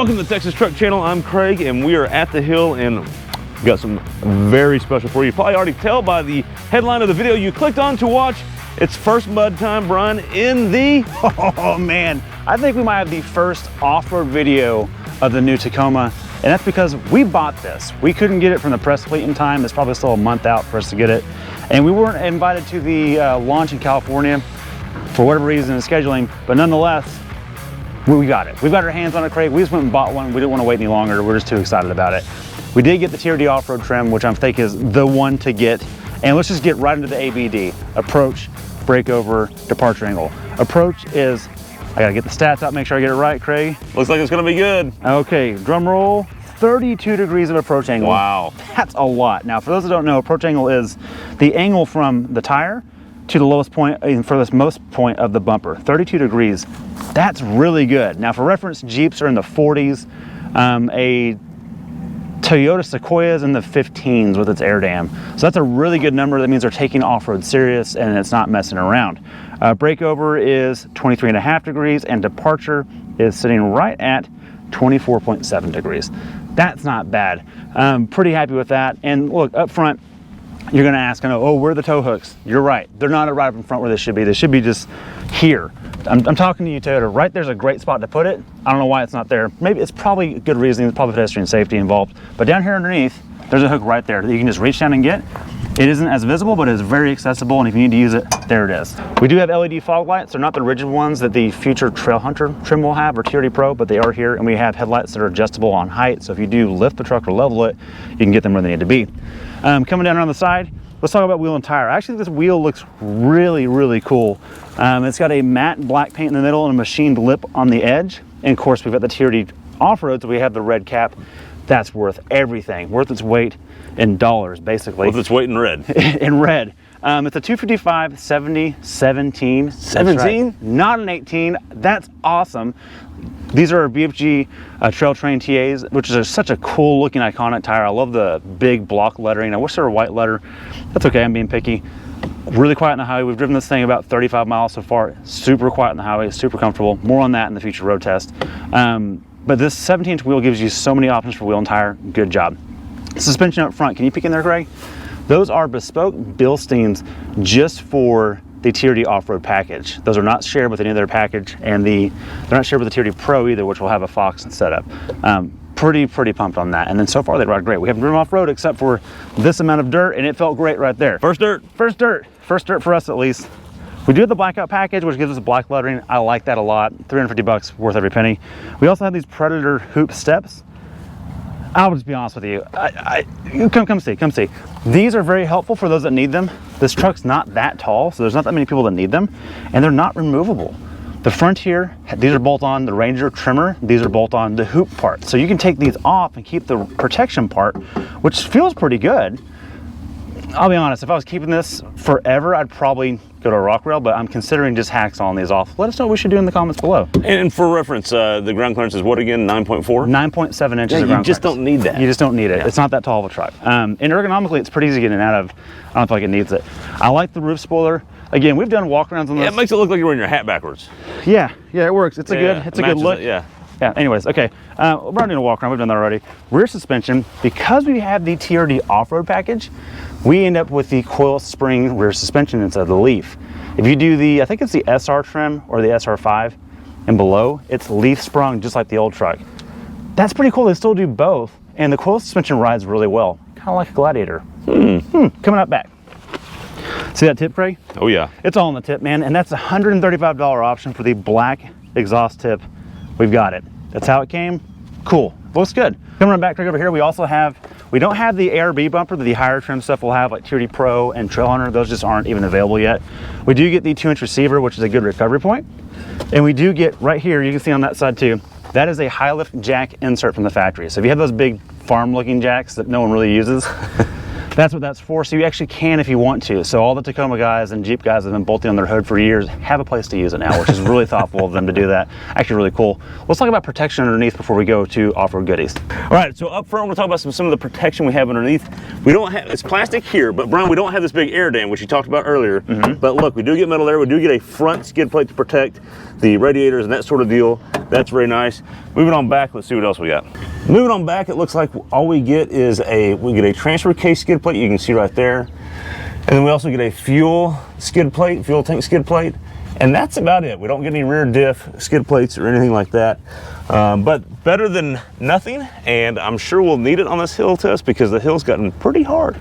Welcome to the Texas Truck Channel. I'm Craig, and we are at the hill, and got some very special for you. You probably already tell by the headline of the video you clicked on to watch. It's first mud time run in the... Oh man, I think we might have the first off-road video of the new Tacoma, and that's because we bought this. We couldn't get it from the press fleet in time. It's probably still a month out for us to get it. And we weren't invited to the launch in California for whatever reason in scheduling, but nonetheless, we got it. We've got our hands on it, Craig. We just went and bought one. We didn't want to wait any longer. We're just too excited about it. We did get the TRD off-road trim, which I think is the one to get. And let's just get right into the ABD. Approach, breakover, departure angle. Approach is, I gotta get the stats out, make sure I get it right, Craig. Looks like it's gonna be good. Okay, drum roll, 32 degrees of approach angle. Wow. That's a lot. Now, for those that don't know, approach angle is the angle from the tire to the lowest point and furthest most point of the bumper. 32 degrees, that's really good. Now, for reference, Jeeps are in the 40s. A Toyota Sequoia is in the 15s with its air dam. So that's a really good number. That means they're taking off-road serious and it's not messing around. Breakover is 23.5 degrees and departure is sitting right at 24.7 degrees. That's not bad. Pretty happy with that. And look, up front, you're gonna ask, oh, where are the tow hooks? You're right, they're not right up in front where they should be. They should be just here. I'm talking to you, Toyota. Right there's a great spot to put it. I don't know why it's not there. Maybe it's probably good reason. There's probably pedestrian safety involved. But down here underneath, there's a hook right there that you can just reach down and get. It isn't as visible, but it's very accessible. And if you need to use it, there it is. We do have LED fog lights. They're not the rigid ones that the future Trail Hunter trim will have or TRD Pro, but they are here. And we have headlights that are adjustable on height. So if you do lift the truck or level it, you can get them where they need to be. Coming down around the side, let's talk about wheel and tire. Actually, this wheel looks really, really cool. It's got a matte black paint in the middle and a machined lip on the edge. And of course, we've got the TRD off-road, so we have the red cap. That's worth everything, worth its weight in dollars, basically. Worth its weight in red. In red. It's a 255 70 17. 17? Right. Not an 18. That's awesome. These are our BFG Trail Train TAs, which is such a cool looking iconic tire. I love the big block lettering. I wish there were white letter. That's okay, I'm being picky. Really quiet on the highway. We've driven this thing about 35 miles so far. Super quiet on the highway, super comfortable. More on that in the future road test. But this 17-inch wheel gives you so many options for wheel and tire. Good job. Suspension up front, can you peek in there, Greg? Those are bespoke Bilsteins just for the TRD off-road package. Those are not shared with any other package, and they're not shared with the TRD Pro either, which will have a Fox setup. Pretty pumped on that. And then so far they ride great. We haven't driven off-road except for this amount of dirt, and it felt great right there. First dirt. First dirt for us at least. We do have the blackout package, which gives us black lettering. I like that a lot. 350 bucks, worth every penny. We also have these Predator hoop steps. I'll just be honest with you. Come see. These are very helpful for those that need them. This truck's not that tall, so there's not that many people that need them, and they're not removable. The Frontier, these are bolt-on. The Ranger trimmer, these are bolt-on. The hoop part. So you can take these off and keep the protection part, which feels pretty good. I'll be honest, if I was keeping this forever, I'd probably go to a rock rail, but I'm considering just hacksawing these off. Let us know what we should do in the comments below. And for reference, the ground clearance is what again, 9.4? 9.7 inches of ground clearance. You just don't need that. You just don't need it. Yeah. It's not that tall of a truck. And ergonomically, it's pretty easy getting out of. I don't feel like it needs it. I like the roof spoiler. Again, we've done walk-arounds on this. Yeah, it makes it look like you're wearing your hat backwards. Yeah, it works. It's a good look. Yeah. Yeah, anyways, okay. We're not doing a walk around, we've done that already. Rear suspension, because we have the TRD off-road package, we end up with the coil spring rear suspension instead of the leaf. If you do I think it's the SR trim or the SR5 and below, it's leaf sprung just like the old truck. That's pretty cool, they still do both, and the coil suspension rides really well. Kind of like a Gladiator. Coming up back. See that tip, Craig? Oh yeah. It's all on the tip, man, and that's a $135 option for the black exhaust tip. We've got it. That's how it came. Cool. Looks good. Coming back over here, we don't have the ARB bumper that the higher trim stuff will have, like TRD Pro and Trail Hunter. Those just aren't even available yet. We do get the 2-inch receiver, which is a good recovery point. And we do get right here, you can see on that side too, that is a high lift jack insert from the factory. So if you have those big farm looking jacks that no one really uses, That's what that's for. So you actually can if you want to. So all the Tacoma guys and Jeep guys that have been bolting on their hood for years have a place to use it now, which is really thoughtful of them to do that. Actually really cool. Let's talk about protection underneath before we go to off-road goodies. All right, so up front, we're gonna talk about some of the protection we have underneath. We don't have, it's plastic here, but Brian, we don't have this big air dam, which you talked about earlier. But look, we do get metal there. We do get a front skid plate to protect the radiators and that sort of deal. That's very nice. Moving on back, let's see what else we got. Moving on back, it looks like all we get is we get a transfer case skid plate, you can see right there. And then we also get a fuel tank skid plate. And that's about it. We don't get any rear diff skid plates or anything like that. But better than nothing. And I'm sure we'll need it on this hill test because the hill's gotten pretty hard.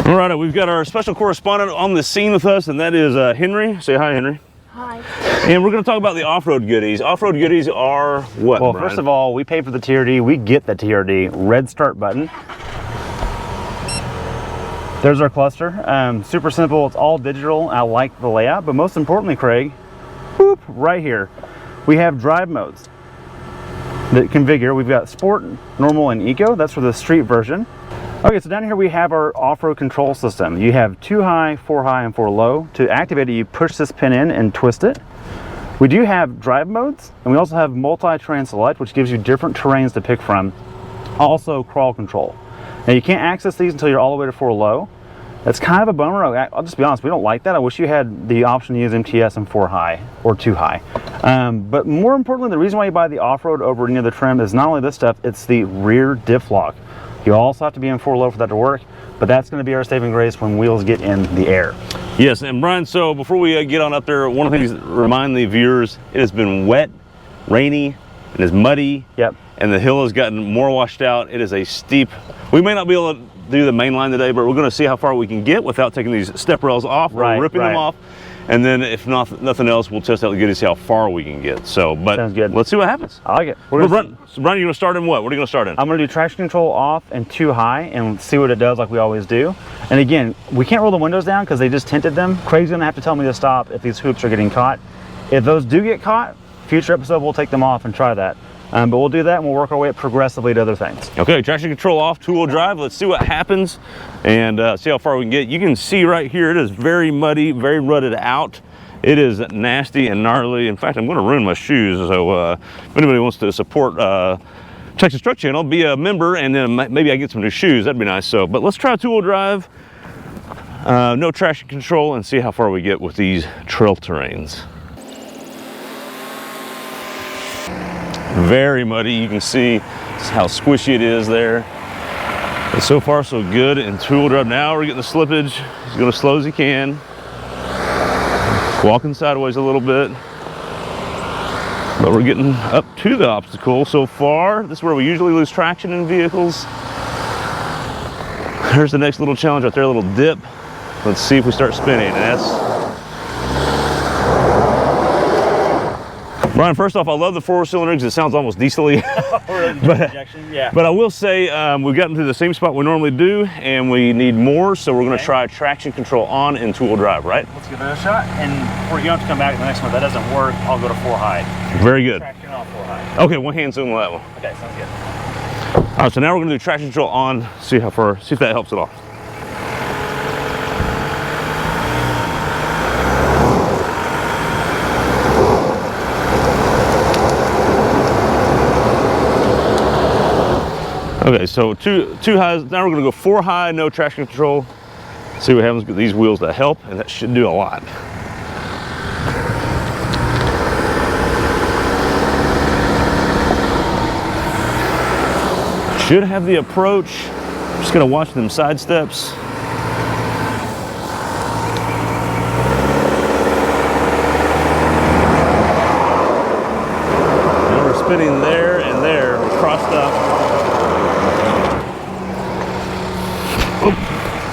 All right, we've got our special correspondent on the scene with us, and that is Henry. Say hi, Henry. Hi. And we're going to talk about the off-road goodies. Off-road goodies are what, Well, Brian? first of all, we paid for the TRD. We get the TRD. Red start button. There's our cluster. Super simple. It's all digital. I like the layout, but most importantly, Craig, whoop, right here, we have drive modes that configure. We've got Sport, Normal, and Eco. That's for the street version. Okay, so down here we have our off-road control system. You have 2 high, 4 high, and 4 low. To activate it, you push this pin in and twist it. We do have drive modes, and we also have multi-terrain select, which gives you different terrains to pick from. Also crawl control. Now you can't access these until you're all the way to 4 low. That's kind of a bummer. I'll just be honest, we don't like that. I wish you had the option to use MTS in 4 high or 2 high. But more importantly, the reason why you buy the off-road over any other trim is not only this stuff, it's the rear diff lock. You also have to be in 4 low for that to work, but that's going to be our saving grace when wheels get in the air. Yes, and Brian, so before we get on up there, one of the things to remind the viewers, it has been wet, rainy, it is muddy. Yep. And the hill has gotten more washed out. It is a steep, we may not be able to do the main line today, but we're going to see how far we can get without taking these step rails off or ripping them off. And then if nothing else, we'll test out the goodies, see how far we can get. So, but sounds good. Let's see what happens. I like it. So Brian, you're going to start in what? What are you going to start in? I'm going to do traction control off and 2 high and see what it does like we always do. And again, we can't roll the windows down because they just tinted them. Craig's going to have to tell me to stop if these hoops are getting caught. If those do get caught, future episode we'll take them off and try that. But we'll do that and we'll work our way up progressively to other things. Okay, traction control off, 2-wheel drive. Let's see what happens and see how far we can get. You can see right here, it is very muddy, very rutted out. It is nasty and gnarly. In fact, I'm going to ruin my shoes. So if anybody wants to support Texas Truck Channel, be a member, and then maybe I get some new shoes. That'd be nice. So, but let's try 2-wheel drive, no traction control, and see how far we get with these trail terrains. Very muddy. You can see how squishy it is there. But so far, so good in 2-wheel drive. Now we're getting the slippage. He's going as slow as he can. Walking sideways a little bit, but we're getting up to the obstacle so far. This is where we usually lose traction in vehicles. Here's the next little challenge right there, a little dip. Let's see if we start spinning. And that's Brian, first off, I love the 4-cylinder because it sounds almost diesel-y. But I will say we've gotten to the same spot we normally do, and we need more, so we're going to try traction control on and 2-wheel drive, right? Let's give it a shot, and we're going to have to come back to the next one. If that doesn't work, I'll go to 4 high. Very good. Traction off 4 high. Okay, one hand zoom on that one. Okay, sounds good. All right, so now we're going to do traction control on, see how far, see if that helps at all. Okay, so two highs. Now we're going to go 4 high, no traction control. See what happens with these wheels that help, and that should do a lot. Should have the approach. Just going to watch them side steps. Now we're spinning there and there. We're crossed up.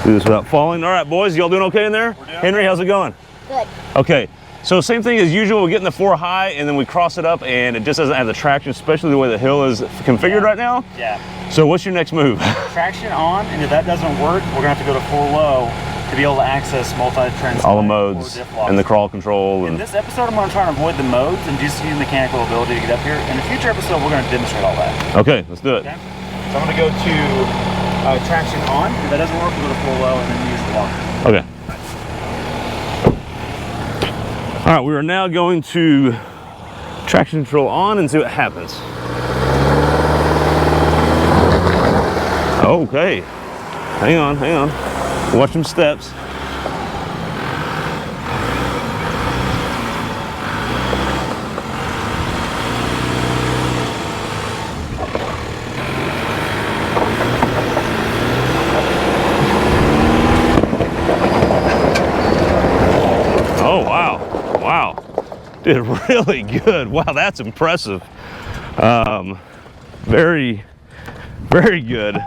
Do this without falling. All right, boys, y'all doing okay in there? Henry, how's it going? Good. Okay, so same thing as usual. We're getting the 4 high, and then we cross it up, and it just doesn't have the traction, especially the way the hill is configured right now. Yeah. So what's your next move? Traction on, and if that doesn't work, we're gonna have to go to 4 low to be able to access multi-trans. All the modes and the crawl control. In this episode, I'm gonna try and avoid the modes and just use mechanical ability to get up here. In a future episode, we're gonna demonstrate all that. Okay, let's do it. Okay. So I'm gonna go to traction on. If that doesn't work, we'll go to full low and then use the locker. Okay. All right, we are now going to traction control on and see what happens. Okay. Hang on, hang on. Watch them steps. Oh, wow. Wow. Did really good. Wow, that's impressive. Very, very good.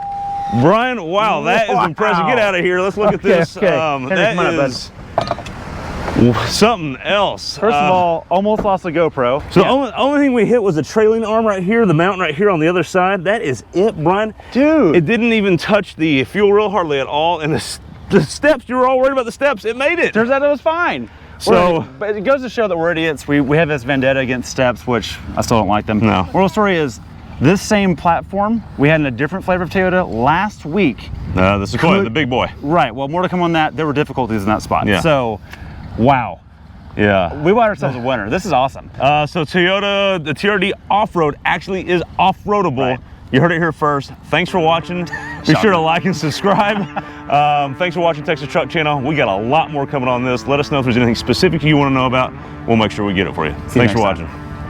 Brian, wow, that is impressive. Get out of here. Let's look at this. Okay. That is something else. First of all, almost lost a GoPro. So the only thing we hit was the trailing arm right here, the mount right here on the other side. That is it, Brian. Dude. It didn't even touch the fuel rail hardly at all. And the steps, you were all worried about the steps. It made it. Turns out it was fine. So, but it goes to show that we're idiots. We have this vendetta against steps, which I still don't like them. No. Moral story is, this same platform we had in a different flavor of Toyota last week. the Sequoia, the big boy. Right, well, more to come on that. There were difficulties in that spot. Yeah. So, wow. Yeah. We bought ourselves a winner. This is awesome. So Toyota, the TRD off-road actually is off-roadable. Right. You heard it here first. Thanks for watching. Be sure to like and subscribe. Thanks for watching Texas Truck Channel. We got a lot more coming on this. Let us know if there's anything specific you want to know about. We'll make sure we get it for you. Thanks for watching.